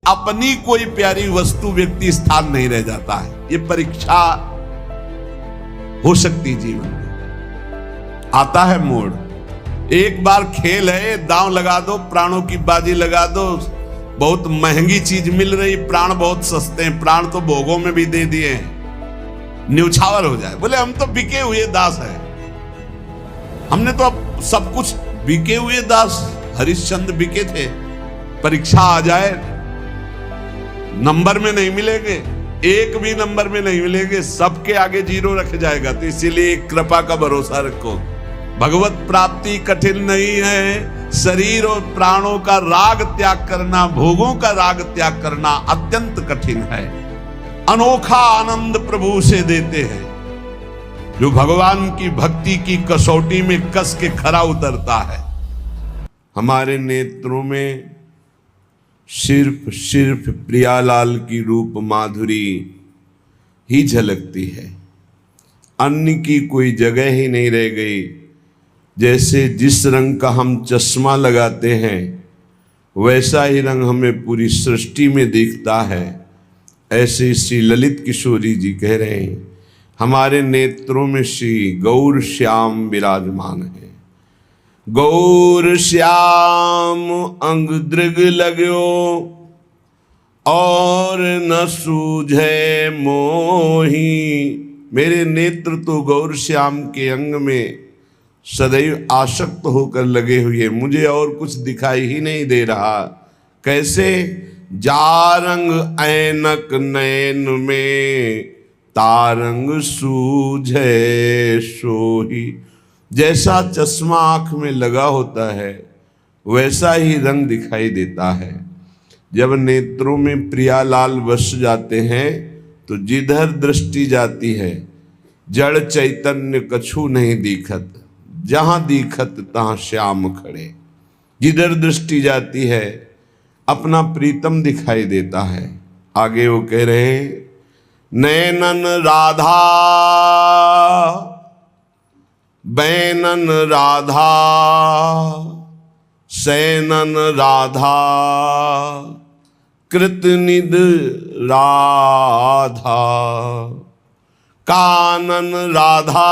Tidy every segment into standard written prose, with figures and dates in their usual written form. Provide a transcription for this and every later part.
अपनी कोई प्यारी वस्तु व्यक्ति स्थान नहीं रह जाता है। ये परीक्षा हो सकती जीवन में, आता है मोड़। एक बार खेल है, दांव लगा दो, प्राणों की बाजी लगा दो। बहुत महंगी चीज मिल रही, प्राण बहुत सस्ते हैं, प्राण तो भोगों में भी दे दिए हैं, न्यौछावर हो जाए। बोले हम तो बिके हुए दास हैं, हमने तो अब सब कुछ बिके हुए दास। हरिश्चंद्र बिके थे, परीक्षा आ जाए नंबर में नहीं मिलेंगे, एक भी नंबर में नहीं मिलेंगे, सबके आगे जीरो रख जाएगा। तो इसीलिए कृपा का भरोसा रखो। भगवत प्राप्ति कठिन नहीं है, शरीर और प्राणों का राग त्याग करना, भोगों का राग त्याग करना अत्यंत कठिन है। अनोखा आनंद प्रभु से देते हैं, जो भगवान की भक्ति की कसौटी में कस के खरा उतरता है। हमारे नेत्रों में सिर्फ प्रियालाल की रूप माधुरी ही झलकती है, अन्य की कोई जगह ही नहीं रह गई। जैसे जिस रंग का हम चश्मा लगाते हैं, वैसा ही रंग हमें पूरी सृष्टि में दिखता है। ऐसे श्री ललित किशोरी जी कह रहे हैं, हमारे नेत्रों में श्री गौर श्याम विराजमान है। गौर श्याम अंग दृग लगो और न सूझे मोही। मेरे नेत्र तो गौर श्याम के अंग में सदैव आसक्त होकर लगे हुए, मुझे और कुछ दिखाई ही नहीं दे रहा। कैसे? जारंग ऐनक नैन में तारंग सूझे सोही। जैसा चश्मा आंख में लगा होता है, वैसा ही रंग दिखाई देता है। जब नेत्रों में प्रियालाल बस जाते हैं तो जिधर दृष्टि जाती है, जड़ चैतन्य कछु नहीं दिखत, जहां दिखत तहां श्याम खड़े। जिधर दृष्टि जाती है, अपना प्रीतम दिखाई देता है। आगे वो कह रहे हैं, नैनन राधा बैनन राधा सैनन राधा कृतनिध राधा। कानन राधा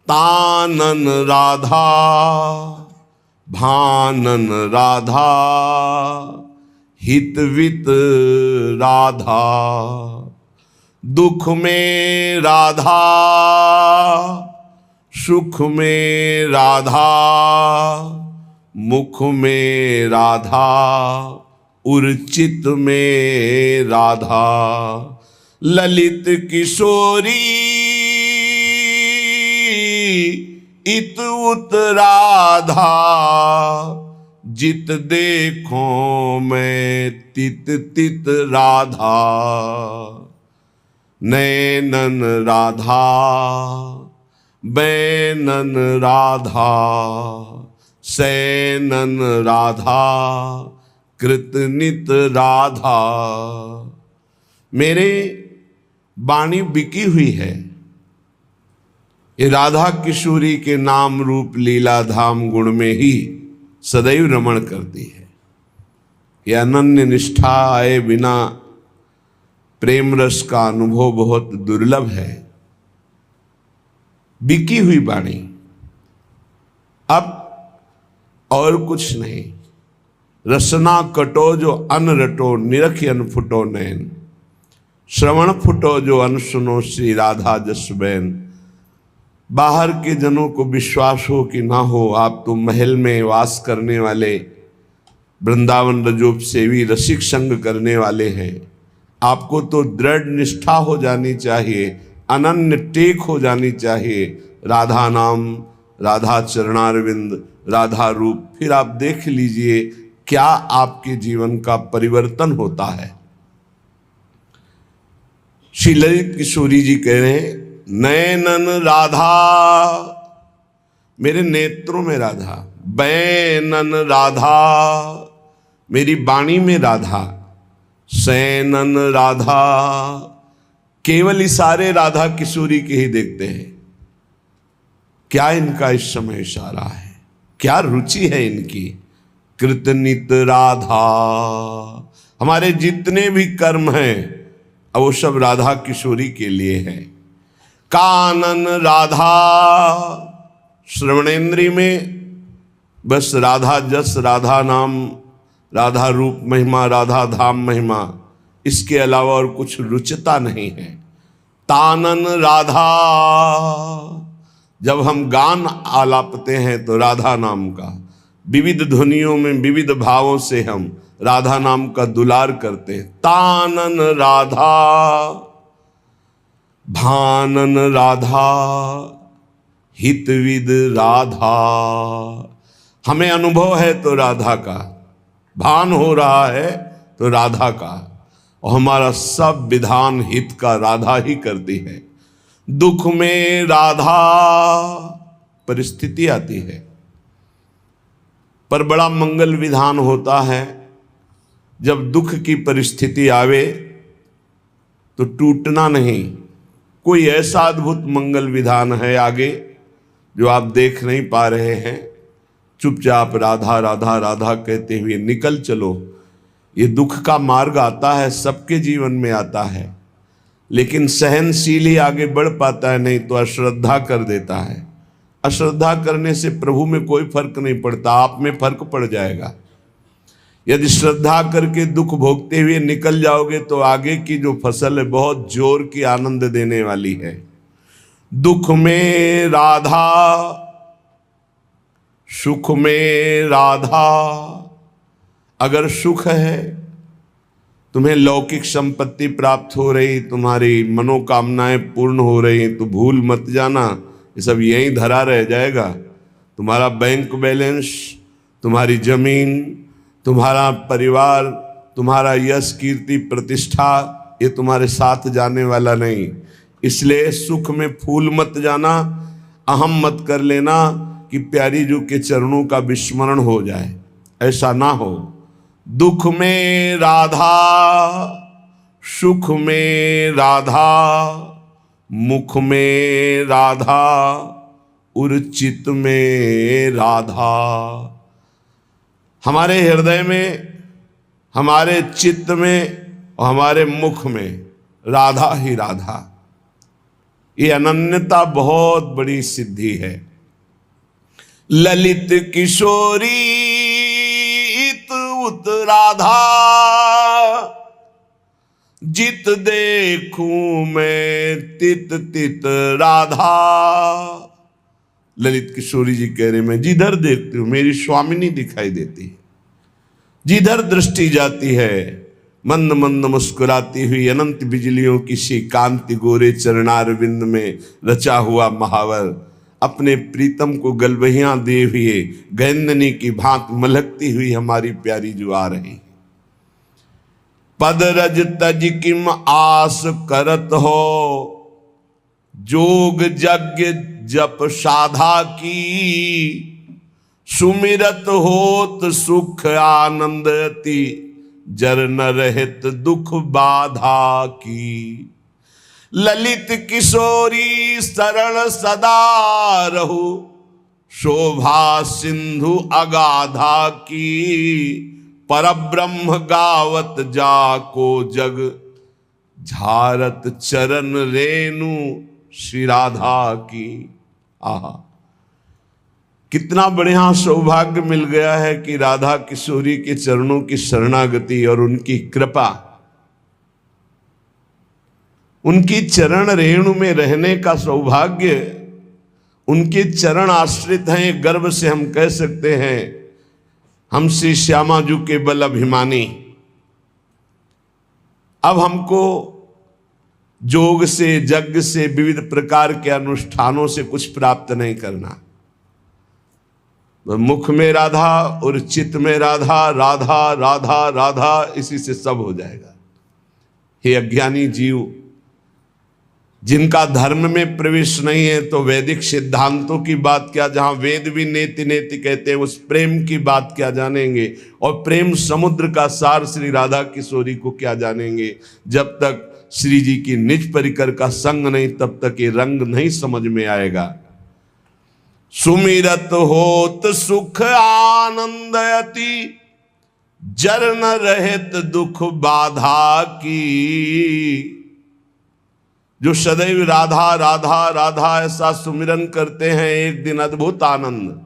तानन राधा भानन राधा हितवित राधा। दुख में राधा सुख में राधा, मुख में राधा उर्चित में राधा। ललित किशोरी इत उत राधा, जित देखो मैं तित तित राधा। नैनन राधा बैनन राधा सैनन राधा कृतनित राधा। मेरे वाणी बिकी हुई है, ये राधा किशोरी के नाम रूप लीला धाम गुण में ही सदैव रमण करती है। यह अनन्य निष्ठा आए बिना प्रेम रस का अनुभव बहुत दुर्लभ है। बिकी हुई वाणी, अब और कुछ नहीं। रसना कटो जो अन रटो, निरख अन फुटो नैन। श्रवण फुटो जो अन सुनो, श्री राधा जस बैन। बाहर के जनों को विश्वास हो कि ना हो, आप तो महल में वास करने वाले वृंदावन रजोप सेवी रसिक संग करने वाले हैं। आपको तो दृढ़ निष्ठा हो जानी चाहिए, अनन्य टेक हो जानी चाहिए। राधा नाम, राधा चरणारविंद, राधा रूप, फिर आप देख लीजिए क्या आपके जीवन का परिवर्तन होता है। श्री ललित किशोरी जी कह रहे हैं, नैनन राधा, मेरे नेत्रों में राधा। बैनन राधा, मेरी वाणी में राधा। सैनन राधा, केवल इशारे राधा किशोरी के ही देखते हैं। क्या इनका इस समय इशारा है, क्या रुचि है इनकी। कृतनित राधा। हमारे जितने भी कर्म हैं अब वो सब राधा किशोरी के लिए है। कानन राधा, श्रवणेन्द्रिय में बस राधा जस, राधा नाम, राधा रूप महिमा, राधा धाम महिमा, इसके अलावा और कुछ रुचता नहीं है। तानन राधा, जब हम गान आलापते हैं तो राधा नाम का, विविध ध्वनियों में विविध भावों से हम राधा नाम का दुलार करते हैं। तानन राधा, भानन राधा, हितविद राधा। हमें अनुभव है तो राधा का, भान हो रहा है तो राधा का, और हमारा सब विधान हित का राधा ही करती है। दुख में राधा, परिस्थिति आती है पर बड़ा मंगल विधान होता है। जब दुख की परिस्थिति आवे तो टूटना नहीं। कोई ऐसा अद्भुत मंगल विधान है आगे जो आप देख नहीं पा रहे हैं। चुपचाप राधा राधा राधा कहते हुए निकल चलो। ये दुख का मार्ग आता है, सबके जीवन में आता है, लेकिन सहनशील ही आगे बढ़ पाता है, नहीं तो अश्रद्धा कर देता है। अश्रद्धा करने से प्रभु में कोई फर्क नहीं पड़ता, आप में फर्क पड़ जाएगा। यदि श्रद्धा करके दुख भोगते हुए निकल जाओगे तो आगे की जो फसल है बहुत जोर की आनंद देने वाली है। दुख में राधा, सुख में राधा। अगर सुख है, तुम्हें लौकिक संपत्ति प्राप्त हो रही, तुम्हारी मनोकामनाएं पूर्ण हो रही, तो भूल मत जाना ये सब यहीं धरा रह जाएगा। तुम्हारा बैंक बैलेंस, तुम्हारी जमीन, तुम्हारा परिवार, तुम्हारा यश कीर्ति प्रतिष्ठा, ये तुम्हारे साथ जाने वाला नहीं। इसलिए सुख में फूल मत जाना, अहम मत कर लेना कि प्यारी जी के चरणों का विस्मरण हो जाए, ऐसा ना हो। दुख में राधा, सुख में राधा, मुख में राधा, उर्चित में राधा। हमारे हृदय में, हमारे चित्त में और हमारे मुख में राधा ही राधा। ये अनन्यता बहुत बड़ी सिद्धि है। ललित किशोरी उत राधा, जित देखूं मैं तित तित राधा। ललित किशोरी जी कह रहे, मैं जिधर देखती हूँ मेरी स्वामिनी दिखाई देती है। जिधर दृष्टि जाती है मंद मंद मुस्कुराती हुई अनंत बिजलियों की सी कांति, गोरे चरणारविंद में रचा हुआ महावर, अपने प्रीतम को गलबहियां दे हुए गैंदनी की भांत मलकती हुई हमारी प्यारी जो आ रही। पद रज तज किम आस करत हो, जोग यज्ञ जप साधा की। सुमिरत होत सुख आनंदती, जर न रहत दुख बाधा की। ललित किशोरी शरण सदा रहु, शोभा सिंधु अगाधा की। परब्रह्म गावत जाको जग, झारत चरण रेणु श्री राधा की। आहा, कितना बढ़िया सौभाग्य मिल गया है कि राधा किशोरी के चरणों की शरणागति और उनकी कृपा, उनकी चरण रेणु में रहने का सौभाग्य। उनके चरण आश्रित हैं, गर्व से हम कह सकते हैं हम श्री श्यामा जी के बल अभिमानी। अब हमको जोग से, यज्ञ से, विविध प्रकार के अनुष्ठानों से कुछ प्राप्त नहीं करना। मुख में राधा और चित्त में राधा, राधा राधा राधा, इसी से सब हो जाएगा। हे अज्ञानी जीव, जिनका धर्म में प्रवेश नहीं है तो वैदिक सिद्धांतों की बात क्या, जहां वेद भी नेति नेति कहते हैं, उस प्रेम की बात क्या जानेंगे, और प्रेम समुद्र का सार श्री राधा किशोरी को क्या जानेंगे। जब तक श्री जी की निज परिकर का संग नहीं, तब तक ये रंग नहीं समझ में आएगा। सुमिरत होत सुख आनंद अति, जर न रहत दुख बाधा की। जो सदैव राधा राधा राधा ऐसा सुमिरन करते हैं, एक दिन अद्भुत आनंद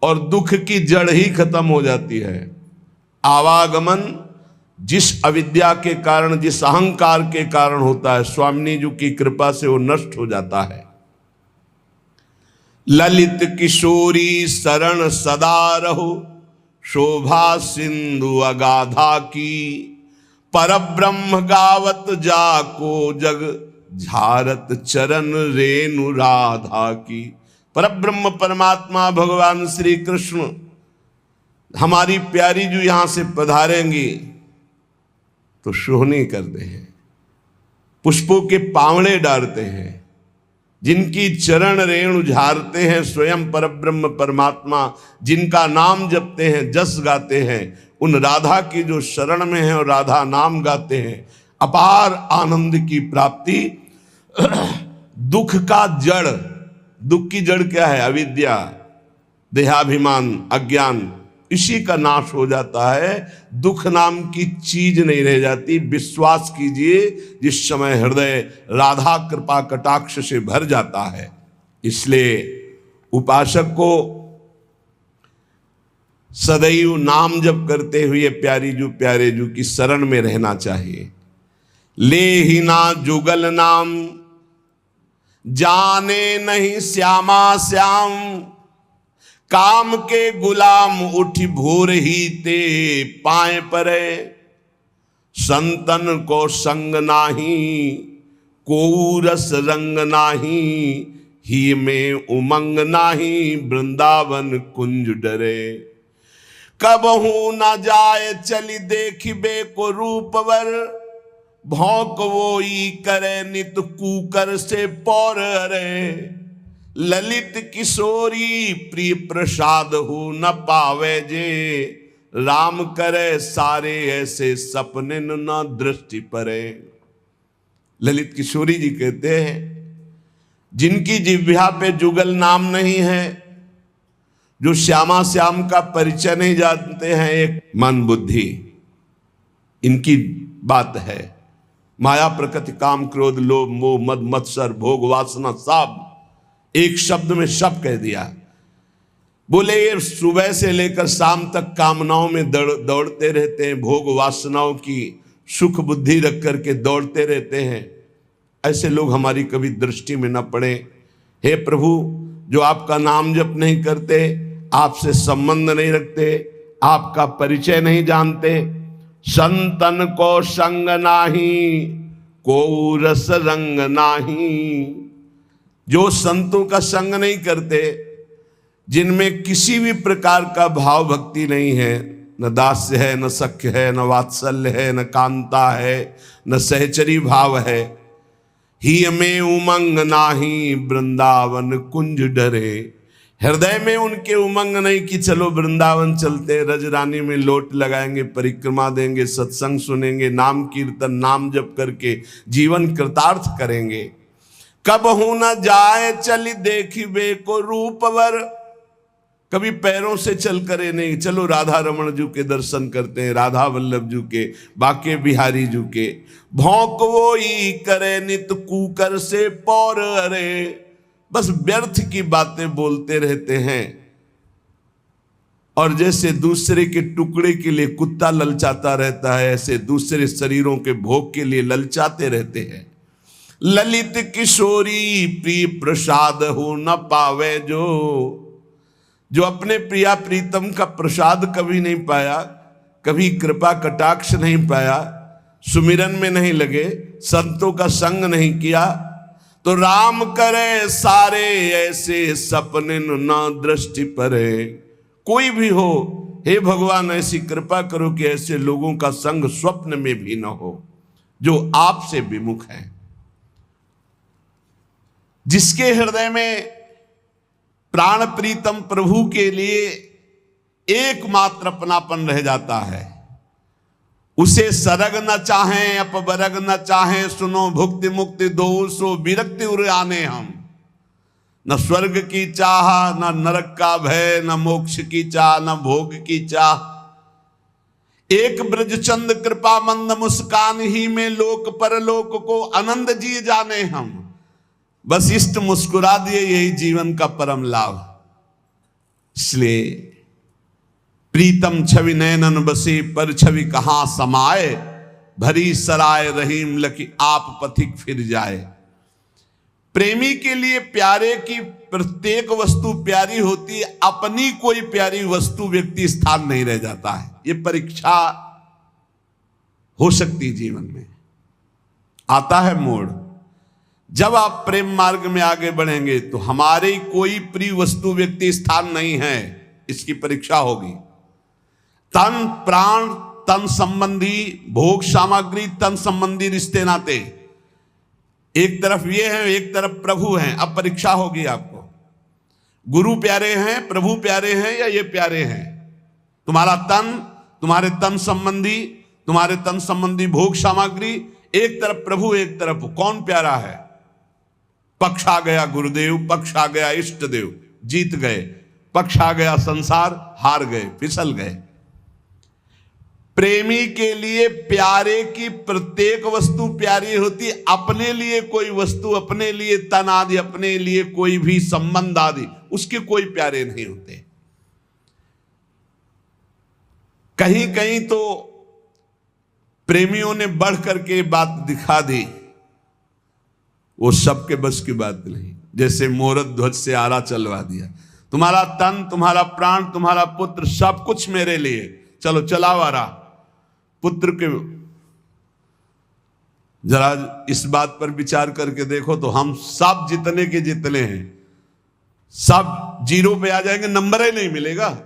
और दुख की जड़ ही खत्म हो जाती है। आवागमन जिस अविद्या के कारण, जिस अहंकार के कारण होता है, स्वामिनी जी की कृपा से वो नष्ट हो जाता है। ललित किशोरी शरण सदा रहो, शोभा सिंधु अगाधा की। परब्रह्म गावत जाको जग, झारत चरण रेणु राधा की। परब्रह्म परमात्मा भगवान श्री कृष्ण, हमारी प्यारी जो यहां से पधारेंगी तो सोहनी करते हैं, पुष्पों के पावड़े डालते हैं, जिनकी चरण रेणु झारते हैं, स्वयं परब्रह्म परमात्मा जिनका नाम जपते हैं, जस गाते हैं, उन राधा की जो शरण में है और राधा नाम गाते हैं, अपार आनंद की प्राप्ति। दुख का जड़, दुख की जड़ क्या है? अविद्या, देहाभिमान, अज्ञान, इसी का नाश हो जाता है। दुख नाम की चीज नहीं रह जाती। विश्वास कीजिए, जिस समय हृदय राधा कृपा कटाक्ष से भर जाता है। इसलिए उपासक को सदैव नाम जप करते हुए प्यारे जू की शरण में रहना चाहिए। ले ही ना जुगल नाम, जाने नहीं श्यामा श्याम। काम के गुलाम उठ भोर ही ते पाए परे। संतन को संग नाही, को रस रंग नाही। ही में उमंग नाही, वृंदावन कुंज डरे। कबहू न जाए चली देखिबे को रूपवर। भौंक वोई करे नित कूकर से पौर अरे। ललित किशोरी प्रिय प्रसाद हो न पावे जे। राम करे सारे ऐसे सपने न दृष्टि परे। ललित किशोरी जी कहते हैं, जिनकी जिह्वा पे जुगल नाम नहीं है, जो श्यामा श्याम का परिचय नहीं जानते हैं, एक मन बुद्धि इनकी बात है। माया प्रकृति काम क्रोध लोभ मोह मद मत्सर भोग वासना सब, एक शब्द में सब कह दिया। बोले ये सुबह से लेकर शाम तक कामनाओं में दौड़ते रहते हैं, भोग वासनाओं की सुख बुद्धि रख करके दौड़ते रहते हैं। ऐसे लोग हमारी कभी दृष्टि में न पड़े। हे प्रभु, जो आपका नाम जप नहीं करते, आपसे संबंध नहीं रखते, आपका परिचय नहीं जानते। संतन को संग नाही, को रस रंग नाही। जो संतों का संग नहीं करते, जिनमें किसी भी प्रकार का भाव भक्ति नहीं है, न दास्य है, न सख्य है, न वात्सल्य है, न कांता है, न सहचरी भाव है। ही में उमंग नाही, वृंदावन कुंज डरे। हृदय में उनके उमंग नहीं कि चलो वृंदावन चलते, रजरानी में लोट लगाएंगे, परिक्रमा देंगे, सत्संग सुनेंगे, नाम कीर्तन नाम जप करके जीवन कृतार्थ करेंगे। कब हूं न जाए चली देखिबे को रूपवर। कभी पैरों से चल करे नहीं, चलो राधा रमण जू के दर्शन करते हैं, राधा वल्लभ जू के, बाके बिहारी जू के। भौंक वो ही करे नित कूकर से पौर अरे। बस व्यर्थ की बातें बोलते रहते हैं, और जैसे दूसरे के टुकड़े के लिए कुत्ता ललचाता रहता है, ऐसे दूसरे शरीरों के भोग के लिए ललचाते रहते हैं। ललित किशोरी प्रिय प्रसाद हो न पावे जो अपने प्रिया प्रीतम का प्रसाद कभी नहीं पाया, कभी कृपा कटाक्ष नहीं पाया, सुमिरन में नहीं लगे, संतों का संग नहीं किया, तो राम करे सारे ऐसे सपने न दृष्टि परे। कोई भी हो, हे भगवान ऐसी कृपा करो कि ऐसे लोगों का संग स्वप्न में भी न हो, जो आपसे विमुख है। जिसके हृदय में प्राण प्रीतम प्रभु के लिए एकमात्र अपनापन रह जाता है, उसे सरग न चाहें अपबरग न चाहें। सुनो भुक्ति मुक्ति दो सो विरक्ति उर आने हम। न स्वर्ग की चाह, न नरक का भय, न मोक्ष की चाह, न भोग की चाह। एक ब्रजचंद कृपा मंद मुस्कान ही में लोक परलोक को आनंद जी जाने हम। बस इष्ट मुस्कुरा दिए, यही जीवन का परम लाभ। इसलिए प्रीतम छवि नैनन बसे, पर छवि कहां समाए, भरी सराय रहीम लकी आप पथिक फिर जाए। प्रेमी के लिए प्यारे की प्रत्येक वस्तु प्यारी होती है, अपनी कोई प्यारी वस्तु व्यक्ति स्थान नहीं रह जाता है। ये परीक्षा हो सकती है जीवन में, आता है मोड़। जब आप प्रेम मार्ग में आगे बढ़ेंगे तो हमारी कोई प्रिय वस्तु व्यक्ति स्थान नहीं है, इसकी परीक्षा होगी। तन प्राण, तन संबंधी भोग सामग्री, तन संबंधी रिश्ते नाते, एक तरफ ये है, एक तरफ प्रभु हैं। अब परीक्षा होगी आपको, गुरु प्यारे हैं, प्रभु प्यारे हैं, या ये प्यारे हैं। तुम्हारा तन, तुम्हारे तन संबंधी, तुम्हारे तन संबंधी भोग सामग्री, एक तरफ प्रभु, एक तरफ कौन प्यारा है। पक्ष आ गया गुरुदेव, पक्ष आ गया इष्ट देव, जीत गए। पक्ष आ गया संसार, हार गए, फिसल गए। प्रेमी के लिए प्यारे की प्रत्येक वस्तु प्यारी होती, अपने लिए कोई वस्तु, अपने लिए तन आदि, अपने लिए कोई भी संबंध आदि, उसके कोई प्यारे नहीं होते। कहीं कहीं तो प्रेमियों ने बढ़ करके बात दिखा दी, वो सबके बस की बात नहीं। जैसे मोरत ध्वज से आरा चलवा दिया, तुम्हारा तन, तुम्हारा प्राण, तुम्हारा पुत्र, सब कुछ मेरे लिए, चलो चलाओ आरा। पुत्र के जरा इस बात पर विचार करके देखो तो हम सब जितने के जितने हैं, सब जीरो पे आ जाएंगे, नंबर ही नहीं मिलेगा।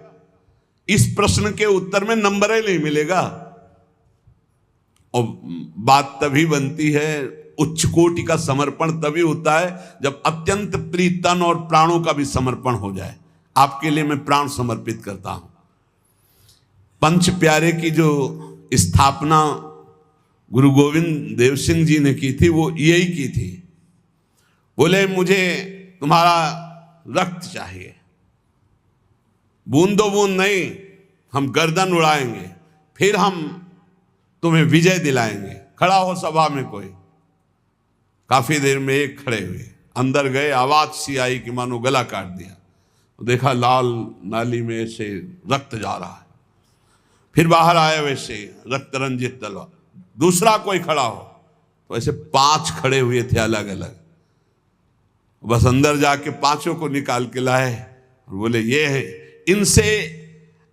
इस प्रश्न के उत्तर में नंबर ही नहीं मिलेगा। और बात तभी बनती है, उच्च कोटि का समर्पण तभी होता है जब अत्यंत प्रिय तन और प्राणों का भी समर्पण हो जाए। आपके लिए मैं प्राण समर्पित करता हूं। पंच प्यारे की जो स्थापना गुरु गोविंद देव सिंह जी ने की थी, वो यही की थी। बोले मुझे तुम्हारा रक्त चाहिए, बूंदो बूंद नहीं, हम गर्दन उड़ाएंगे, फिर हम तुम्हें विजय दिलाएंगे। खड़ा हो सभा में कोई। काफी देर में एक खड़े हुए, अंदर गए, आवाज सी आई कि मानो गला काट दिया। देखा लाल नाली में से रक्त जा रहा है। फिर बाहर आया वैसे रक्त रंजित तलवार। दूसरा कोई खड़ा हो तो ऐसे 5 खड़े हुए थे अलग अलग। बस अंदर जाके 5 को निकाल के लाए और बोले ये है, इनसे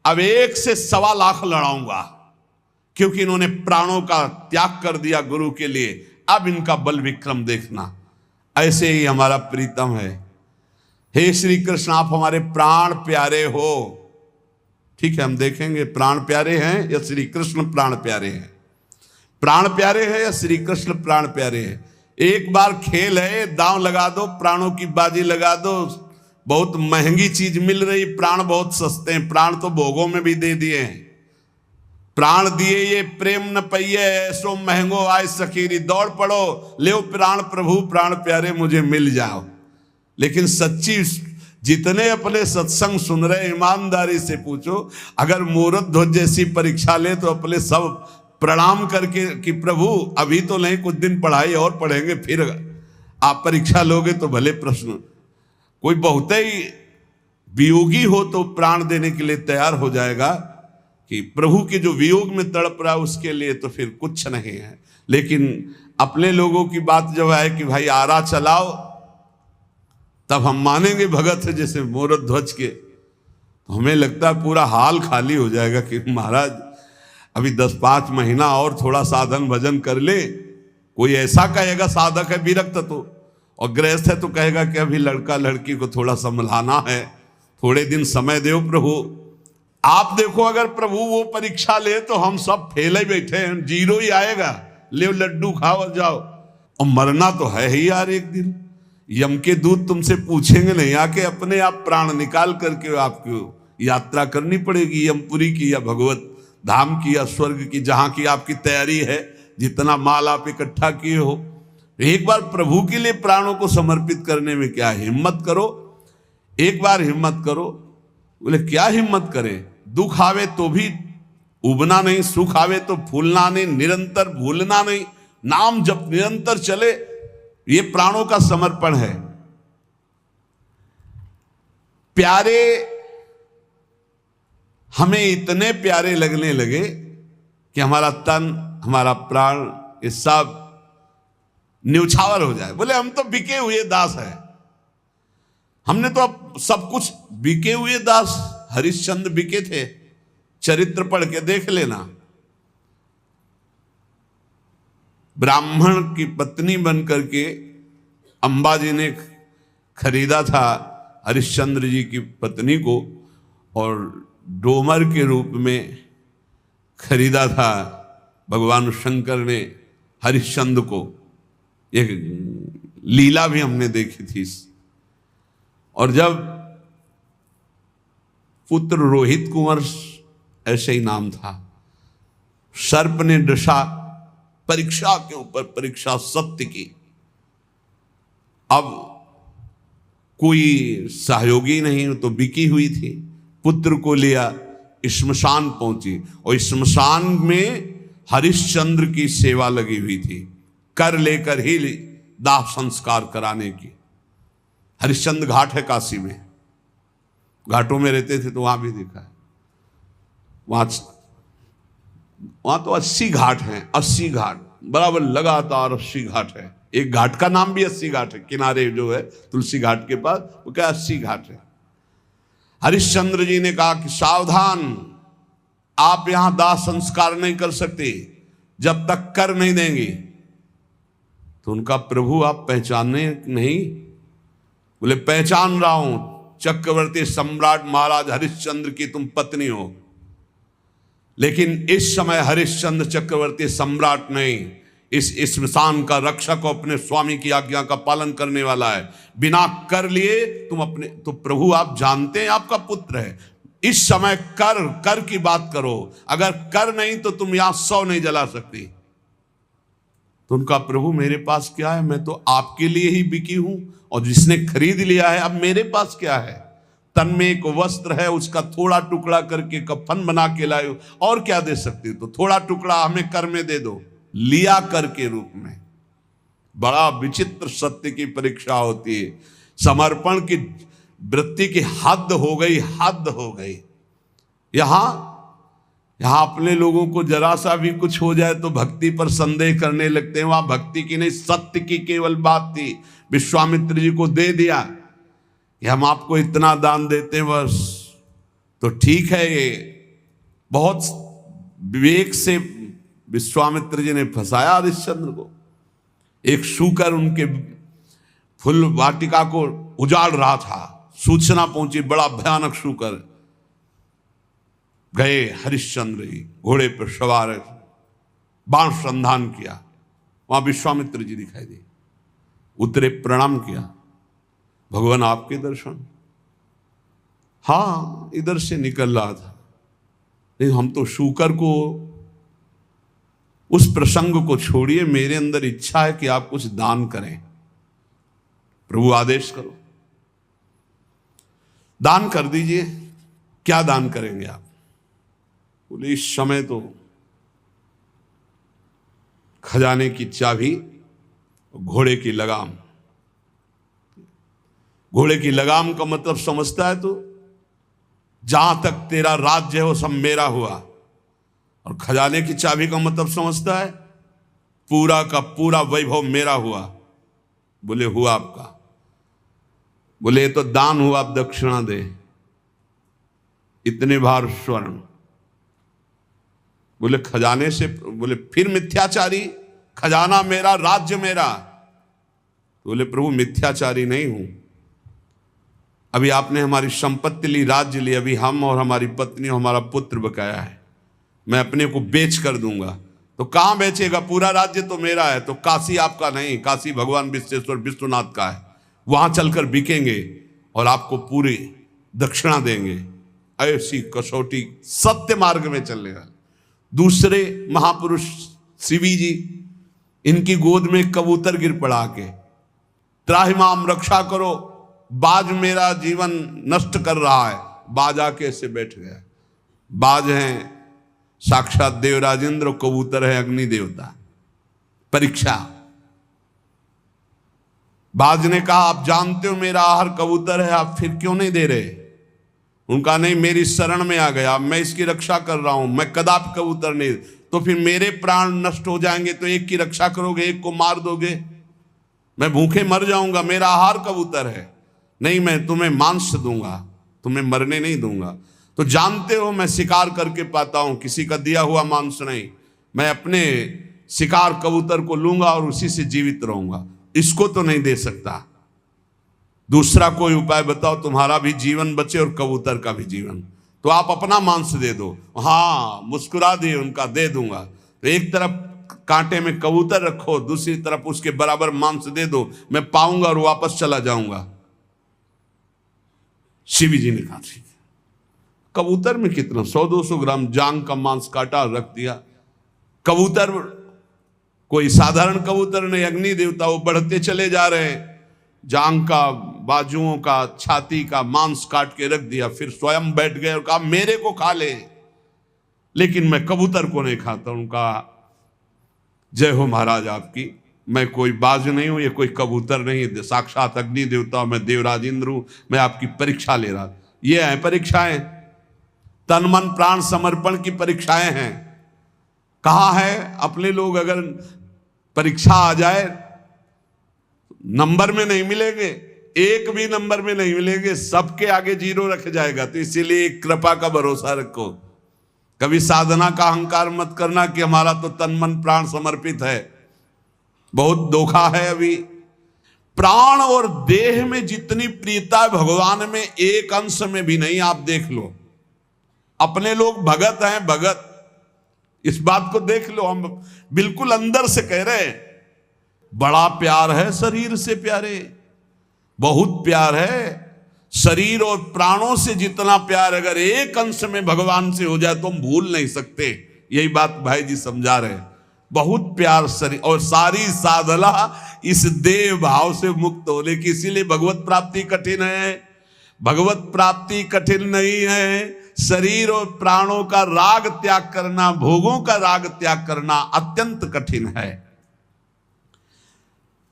अब 1 से 1.25 लाख लड़ाऊंगा, क्योंकि इन्होंने प्राणों का त्याग कर दिया गुरु के लिए। अब इनका बल विक्रम देखना। ऐसे ही हमारा प्रीतम है। हे श्री कृष्ण, आप हमारे प्राण प्यारे हो। ठीक है, हम देखेंगे प्राण प्यारे हैं या श्री कृष्ण प्राण प्यारे हैं। प्राण प्यारे हैं या श्री कृष्ण प्राण प्यारे हैं। एक बार खेल है, दांव लगा दो, प्राणों की बाजी लगा दो। बहुत महंगी चीज मिल रही, प्राण बहुत सस्ते हैं। प्राण तो भोगों में भी दे दिए हैं। प्राण दिए ये प्रेम न पइये, ऐसो महंगो आय सखीरी। दौड़ पड़ो, ले प्राण प्रभु प्राण प्यारे मुझे मिल जाओ। लेकिन सच्ची जितने अपने सत्संग सुन रहे, ईमानदारी से पूछो, अगर मूरत ध्वज जैसी परीक्षा ले तो अपने सब प्रणाम करके कि प्रभु अभी तो नहीं, कुछ दिन पढ़ाई और पढ़ेंगे, फिर आप परीक्षा लोगे तो भले प्रश्न। कोई बहुत ही वियोगी हो तो प्राण देने के लिए तैयार हो जाएगा कि प्रभु के जो वियोग में तड़प रहा उसके लिए तो फिर कुछ नहीं है। लेकिन अपने लोगों की बात जब आए कि भाई आरा चलाओ, तब हम मानेंगे भगत है जैसे मोरत ध्वज के, तो हमें लगता है पूरा हाल खाली हो जाएगा कि महाराज अभी 10-5 महीना और थोड़ा साधन भजन कर ले। कोई ऐसा कहेगा साधक है विरक्त तो, और गृहस्थ है तो कहेगा कि अभी लड़का लड़की को थोड़ा संभलाना है, थोड़े दिन समय दो प्रभु। आप देखो अगर प्रभु वो परीक्षा ले तो हम सब फेल ही बैठे हैं, जीरो ही आएगा। ले लड्डू खाओ और जाओ। और मरना तो है ही यार, एक दिन यम के दूत तुमसे पूछेंगे नहीं, आके अपने आप प्राण निकाल करके आपको यात्रा करनी पड़ेगी, यमपुरी की या भगवत धाम की या स्वर्ग की, जहां की आपकी तैयारी है। जितना माल आप इकट्ठा किए हो, एक बार प्रभु के लिए प्राणों को समर्पित करने में क्या हिम्मत करो, एक बार हिम्मत करो। बोले क्या हिम्मत करें, दुख आवे तो भी उबना नहीं, सुख आवे तो फूलना नहीं, निरंतर भूलना नहीं, नाम जब निरंतर चले, ये प्राणों का समर्पण है। प्यारे हमें इतने प्यारे लगने लगे कि हमारा तन, हमारा प्राण, ये सब न्यौछावर हो जाए। बोले हम तो बिके हुए दास हैं, हमने तो अब सब कुछ बिके हुए दास। हरिश्चंद्र बिके थे, चरित्र पढ़ के देख लेना। ब्राह्मण की पत्नी बनकर के अंबाजी ने खरीदा था हरिश्चंद्र जी की पत्नी को, और डोमर के रूप में खरीदा था भगवान शंकर ने हरिश्चंद्र को। एक लीला भी हमने देखी थी। और जब पुत्र रोहित कुंवर, ऐसे ही नाम था, सर्प ने डसा, परीक्षा के ऊपर परीक्षा सत्य की। अब कोई सहयोगी नहीं, तो बिकी हुई थी। पुत्र को लिया, श्मशान पहुंची, और श्मशान में हरिश्चंद्र की सेवा लगी हुई थी, कर लेकर ही दाह संस्कार कराने की। हरिश्चंद्र घाट है काशी में, घाटों में रहते थे तो वहां भी देखा है। वहां तो 80 घाट हैं, 80 घाट बराबर लगातार 80 घाट है। एक घाट का नाम भी 80 घाट है, किनारे जो है तुलसी घाट के पास, वो क्या 80 घाट है। हरिश्चंद्र जी ने कहा कि सावधान, आप यहां दाह संस्कार नहीं कर सकते जब तक कर नहीं देंगे। तो उनका प्रभु आप पहचाने नहीं? बोले पहचान रहा हूं, चक्रवर्ती सम्राट महाराज हरिश्चंद्र की तुम पत्नी हो। लेकिन इस समय हरिश्चंद्र चक्रवर्ती सम्राट नहीं, इस स्मशान का रक्षक और अपने स्वामी की आज्ञा का पालन करने वाला है। बिना कर लिए तुम अपने, तो प्रभु आप जानते हैं आपका पुत्र है, इस समय कर की बात करो, अगर कर नहीं तो तुम यहां 100 नहीं जला सकती। तो उनका प्रभु मेरे पास क्या है, मैं तो आपके लिए ही बिकी हूं, और जिसने खरीद लिया है अब मेरे पास क्या है। तन में एक वस्त्र है, उसका थोड़ा टुकड़ा करके कफन बना के लाए, और क्या दे सकती हो? तो थोड़ा टुकड़ा हमें कर में दे दो, लिया कर के रूप में। बड़ा विचित्र सत्य की परीक्षा होती है। समर्पण की वृत्ति की हद हो गई, हद हो गई। यहां अपने लोगों को जरा सा भी कुछ हो जाए तो भक्ति पर संदेह करने लगते हैं। वहां भक्ति की नहीं, सत्य की केवल बात थी। विश्वामित्र जी को दे दिया कि हम आपको इतना दान देते हैं बस, तो ठीक है। ये बहुत विवेक से विश्वामित्र जी ने फंसाया हरिश्चंद्र को। एक शूकर उनके फुल वाटिका को उजाड़ रहा था, सूचना पहुंची, बड़ा भयानक शूकर। गए हरिश्चंद्र जी घोड़े पर सवार, बाण संधान किया। वहां विश्वामित्र जी दिखाई दिए, उतरे, प्रणाम किया, भगवान आपके दर्शन। हाँ, इधर से निकल रहा था, लेकिन हम तो शूकर को, उस प्रसंग को छोड़िए, मेरे अंदर इच्छा है कि आप कुछ दान करें। प्रभु आदेश करो, दान कर दीजिए। क्या दान करेंगे आप? बोले इस समय तो खजाने की चाबी, घोड़े की लगाम। घोड़े की लगाम का मतलब समझता है तो? जहां तक तेरा राज्य है वो सब मेरा हुआ। और खजाने की चाबी का मतलब समझता है? पूरा का पूरा वैभव मेरा हुआ। बोले हुआ आपका? बोले तो दान हुआ, आप दक्षिणा दे, इतने भार स्वर्ण। बोले खजाने से? बोले फिर मिथ्याचारी, खजाना मेरा, राज्य मेरा। बोले प्रभु मिथ्याचारी नहीं हूं, अभी आपने हमारी संपत्ति ली, राज्य ली, अभी हम और हमारी पत्नी और हमारा पुत्र बकाया है, मैं अपने को बेच कर दूंगा। तो कहां बेचेगा? पूरा राज्य तो मेरा है। तो काशी आपका नहीं, काशी भगवान विश्वेश्वर विष्णुनाथ का है, वहां चलकर बिकेंगे और आपको पूरी दक्षिणा देंगे। ऐसी कसौटी सत्य मार्ग में चलने वाले दूसरे महापुरुष शिवी जी इनकी गोद में कबूतर गिर पड़ा के, त्राहिमाम रक्षा करो, बाज मेरा जीवन नष्ट कर रहा है। बाज आके ऐसे बैठ गया। बाज हैं साक्षात देवराजेंद्र, कबूतर है अग्नि देवता। परीक्षा। बाज ने कहा आप जानते हो मेरा आहार कबूतर है, आप फिर क्यों नहीं दे रहे? उनका नहीं, मेरी शरण में आ गया, मैं इसकी रक्षा कर रहा हूं, मैं कदापि कबूतर नहीं। तो फिर मेरे प्राण नष्ट हो जाएंगे तो एक की रक्षा करोगे, एक को मार दोगे, मैं भूखे मर जाऊंगा, मेरा आहार कबूतर है। नहीं, मैं तुम्हें मांस दूंगा, तुम्हें मरने नहीं दूंगा। तो जानते हो मैं शिकार करके पाता हूं, किसी का दिया हुआ मांस नहीं। मैं अपने शिकार कबूतर को लूंगा और उसी से जीवित रहूंगा, इसको तो नहीं दे सकता। दूसरा कोई उपाय बताओ, तुम्हारा भी जीवन बचे और कबूतर का भी जीवन। तो आप अपना मांस दे दो। हाँ, मुस्कुरा दिए उनका, दे दूंगा। तो एक तरफ कांटे में कबूतर रखो, दूसरी तरफ उसके बराबर मांस दे दो, मैं पाऊंगा और वापस चला जाऊंगा। शिव जी ने कहा ठीक है। कबूतर में कितना 100-200 ग्राम जांग का मांस काटा, रख दिया। कबूतर कोई साधारण कबूतर नहीं, अग्नि देवता, वो बढ़ते चले जा रहे हैं। जांग का, बाजुओं का, छाती का मांस काट के रख दिया, फिर स्वयं बैठ गए और कहा मेरे को खा ले, लेकिन मैं कबूतर को नहीं खाता। उनका जय हो महाराज आपकी, मैं कोई बाज नहीं हूं, ये कोई कबूतर नहीं है, साक्षात अग्नि देवता, मैं देवराजेंद्र हूं, मैं आपकी परीक्षा ले रहा। ये है परीक्षाएं, तन मन प्राण समर्पण की परीक्षाएं हैं। कहा है अपने लोग अगर परीक्षा आ जाए नंबर में नहीं मिलेंगे, एक भी नंबर में नहीं मिलेंगे, सबके आगे 0 रख जाएगा। तो इसीलिए कृपा का भरोसा रखो, कभी साधना का अहंकार मत करना कि हमारा तो तन मन प्राण समर्पित है। बहुत धोखा है अभी। प्राण और देह में जितनी प्रियता है भगवान में एक अंश में भी नहीं। आप देख लो, अपने लोग भगत हैं, भगत, इस बात को देख लो, हम बिल्कुल अंदर से कह रहे हैं बड़ा प्यार है शरीर से प्यारे, बहुत प्यार है। शरीर और प्राणों से जितना प्यार अगर एक अंश में भगवान से हो जाए तो हम भूल नहीं सकते। यही बात भाई जी समझा रहे हैं। बहुत प्यार शरीर, और सारी साधना इस देह भाव से मुक्त होने की। इसीलिए भगवत प्राप्ति कठिन है। भगवत प्राप्ति कठिन नहीं है, शरीर और प्राणों का राग त्याग करना, भोगों का राग त्याग करना अत्यंत कठिन है।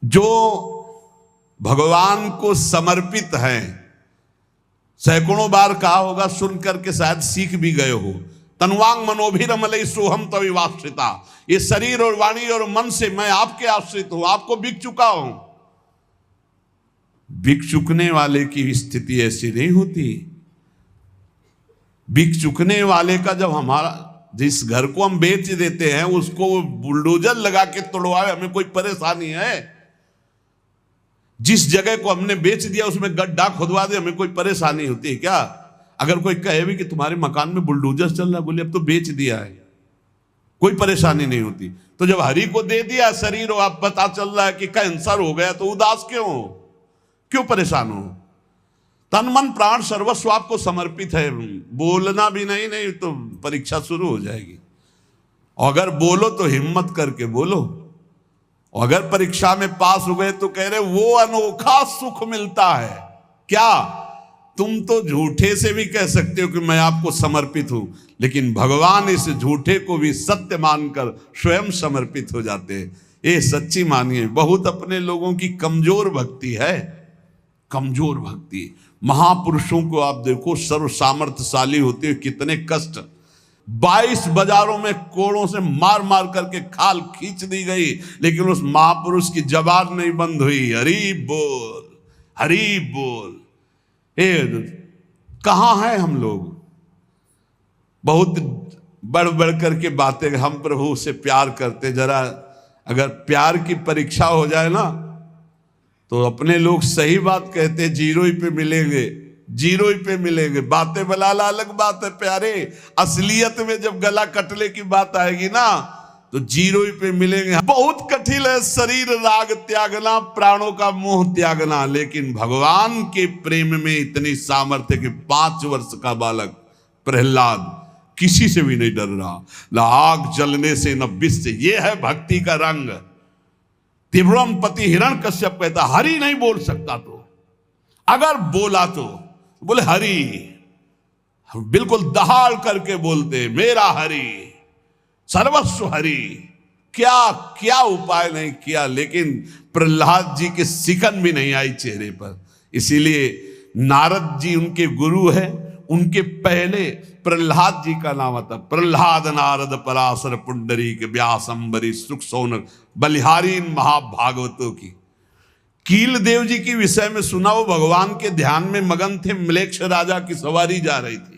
जो भगवान को समर्पित है, सैकड़ों बार कहा होगा, सुन करके शायद सीख भी गए हो, तन्वांग मनोभिरमलई सोहम तविवाश्रिता। ये शरीर और वाणी और मन से मैं आपके आश्रित हूं, आपको बिक चुका हूं। बिक चुकने वाले की स्थिति ऐसी नहीं होती। बिक चुकने वाले का, जब हमारा जिस घर को हम बेच देते हैं उसको बुलडोजर लगा के तोड़वाए, हमें कोई परेशानी है? जिस जगह को हमने बेच दिया उसमें गड्ढा खुदवा दे, हमें कोई परेशानी होती है क्या? अगर कोई कहे भी कि तुम्हारे मकान में बुलडोजर चल रहा है, बोले अब तो बेच दिया है, कोई परेशानी नहीं होती। तो जब हरि को दे दिया शरीर और आप पता चल रहा है कि कैंसर हो गया, तो उदास क्यों परेशान हो? तन मन प्राण सर्वस्व आपको समर्पित है। बोलना भी नहीं तो परीक्षा शुरू हो जाएगी। अगर बोलो तो हिम्मत करके बोलो। अगर परीक्षा में पास हो गए तो कह रहे वो अनोखा सुख मिलता है। क्या? तुम तो झूठे से भी कह सकते हो कि मैं आपको समर्पित हूं, लेकिन भगवान इस झूठे को भी सत्य मानकर स्वयं समर्पित हो जाते हैं। ये सच्ची मानिए, बहुत अपने लोगों की कमजोर भक्ति है, कमजोर भक्ति। महापुरुषों को आप देखो, सर्व सामर्थ्यशाली होते हुए कितने कष्ट, 22 बाजारों में कोड़ों से मार मार करके खाल खींच दी गई, लेकिन उस महापुरुष की जबान नहीं बंद हुई। हरि बोल, हरि बोल। कहां है हम लोग? बहुत बढ़ बढ़ करके बातें, हम प्रभु से प्यार करते। जरा अगर प्यार की परीक्षा हो जाए ना, तो अपने लोग सही बात कहते, 0 ही पे मिलेंगे, 0 ही पे मिलेंगे। बातें बलाला अलग बात है प्यारे, असलियत में जब गला कटले की बात आएगी ना, तो 0 ही पे मिलेंगे। बहुत कठिन है शरीर राग त्यागना, प्राणों का मोह त्यागना, लेकिन भगवान के प्रेम में इतनी सामर्थ्य कि 5 वर्ष का बालक प्रहलाद किसी से भी नहीं डर रहा, न आग जलने से न विष से। ये है भक्ति का रंग। त्रिभुवन पति हिरण्यकश्यप कहता हरि नहीं बोल सकता, तो अगर बोला तो बोले हरि, बिल्कुल दहाड़ करके बोलते मेरा हरि, सर्वस्व हरि। क्या क्या उपाय नहीं किया, लेकिन प्रहलाद जी के सिकन भी नहीं आई चेहरे पर। इसीलिए नारद जी उनके गुरु है, उनके पहले प्रहलाद जी का नाम आता। प्रहलाद नारद पराशर पुंडरीक व्यास अम्बरी सुख सौनक बलिहारी, इन महाभागवतों की। कील देव जी के विषय में सुना, वो भगवान के ध्यान में मगन थे, म्लेच्छ राजा की सवारी जा रही थी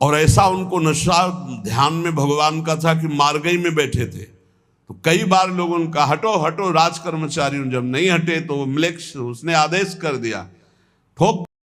और ऐसा उनको नशा ध्यान में भगवान का था कि मार्गई में बैठे थे। तो कई बार लोगों ने कहा हटो हटो, राज कर्मचारी, जब नहीं हटे तो म्लेच्छ, उसने आदेश कर दिया ठोक